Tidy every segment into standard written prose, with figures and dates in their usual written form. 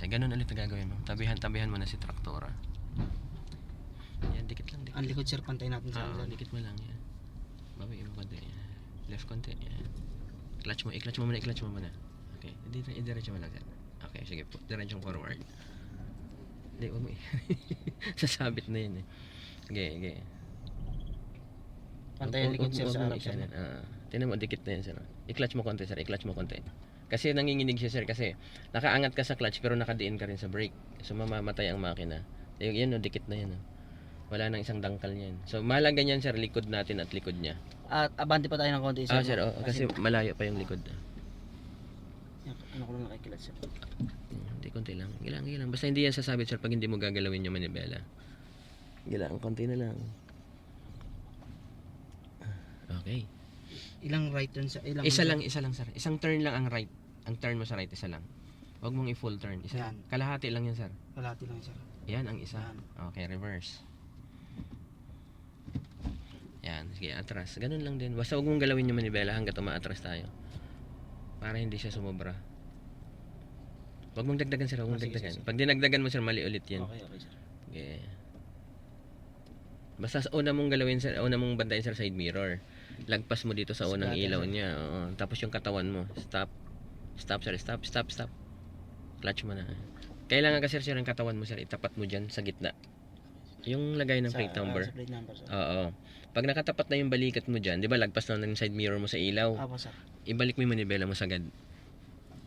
So, ganun ulit ang gagawin mo. Tabihan mo na si traktora. Yan, dikit lang. Ang likod sir, pantay natin sa Oo, dikit mo lang yan. Babayin mo konti. Yan. Left konti. Yan. I-clutch mo muna. Okay, i-diretso mo lang sir. Okay, sige po. Diretsong forward. Hindi, huwag mo sasabit na yun eh. Okay. Pantay ang likod sir sa harap sir. Tinan mo, dikit na yan sir. I-clutch mo konti sir, Kasi nanginginig siya sir, kasi nakaangat ka sa clutch pero nakadiin ka rin sa brake. So mamamatay ang makina. Yan o, dikit na yan o. Wala nang isang dangkal niyan. So mahalaga niyan sir, likod natin at likod niya. At abante pa tayo ng konti sir. Sir, kasi malayo pa yung likod. Ano ko lang nakikilat sir. Hindi, konti lang. Gilang. Basta hindi yan sasabit sir pag hindi mo gagalawin yung manibela. Gilang, konti na lang. Okay. Ilang right turn sa ilang Isa lang sir. Isang turn lang ang right. Ang turn mo sa right, isa lang. Huwag mong i-full turn. Isa lang. Kalahati lang yan sir. Kalahati lang sir. Yan ang isa. Yan. Okay, reverse. Yan, sige, atras. Ganun lang din. Basta huwag mong galawin yung manibela hanggat umaatras tayo. Para hindi siya sumobra. Huwag mong dagdagan sir, huwag mong dagdagan. Sige. Pag dinagdagan mo sir, mali ulit yan. Okay sir. Okay. Basta una mong galawin sir, una mong bantayan sir side mirror. Lagpas mo dito sa unang ilaw niya. Oo. Tapos yung katawan mo, stop sir, stop. Clutch mo na. Kailangan kasi sir yung katawan mo sir, itapat mo dyan sa gitna. Yung lagay ng plate number. Sa plate number sir. Oo. Pag nakatapat na yung balikat mo dyan, di ba lagpas na ng side mirror mo sa ilaw? Apo sir. Ibalik mo yung manibela mo sagad.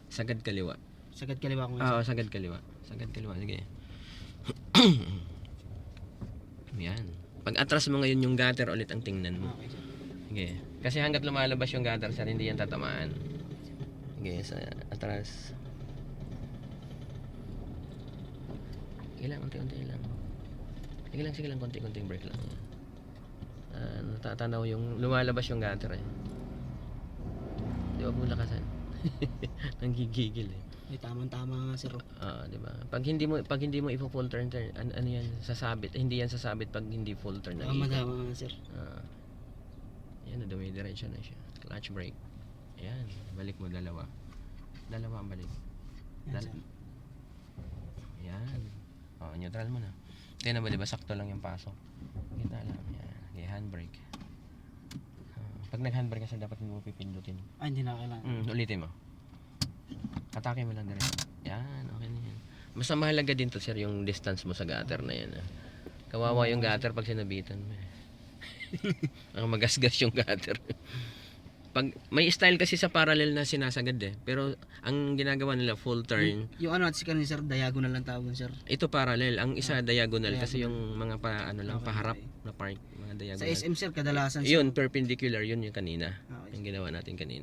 Sagad kaliwa. Sagad kaliwa ko Oo, sagad kaliwa. Sige. Yan. Pag atras mo ngayon yung gutter ulit ang tingnan mo. Okay sir. Sige. Kasi hanggat lumalabas yung gutter sir, hindi yan tatamaan. Sige, sa atras. Unti-unti lang. Sige lang, konti-konting break lang. Natatanaw yung lumalabas yung gutter eh. Di ba mo lakasan? Nanggigigil eh. May tamang-tama nga sir. Di ba? Pag hindi mo i-full turn, ano yan, sasabit. Hindi yan sasabit pag hindi full turn na. Tama nga sir. Yan, dumidiretso na siya. Clutch brake. Ayan, balik mo dalawa ang balik. Yan sir. Yan. Neutral mo na. Tingnan ba, diba sakto lang yung pasok. Kita lang. Yan. Okay, handbrake. Pag nag-handbrake ka sir, dapat hindi mo pipindutin. Hindi na kailangan. Ulitin mo. Atake mo lang diretso. Yan, okay na yan. Basta mahalaga din to sir, yung distance mo sa gutter na yan. Kawawa yung gutter pag sinabitan mo. Ang magasgas yung gutter. Pag may style kasi sa parallel na sinasagad eh. Pero ang ginagawa nila full turn. Yung ano at si kanina sir, diagonal lang tawag sir. Ito parallel, ang isa diagonal kasi yung mga paharap na park, mga diagonal. Sa SM sir kadalasan Yun perpendicular, yun yung kanina. Okay. Yung ginawa natin kanina.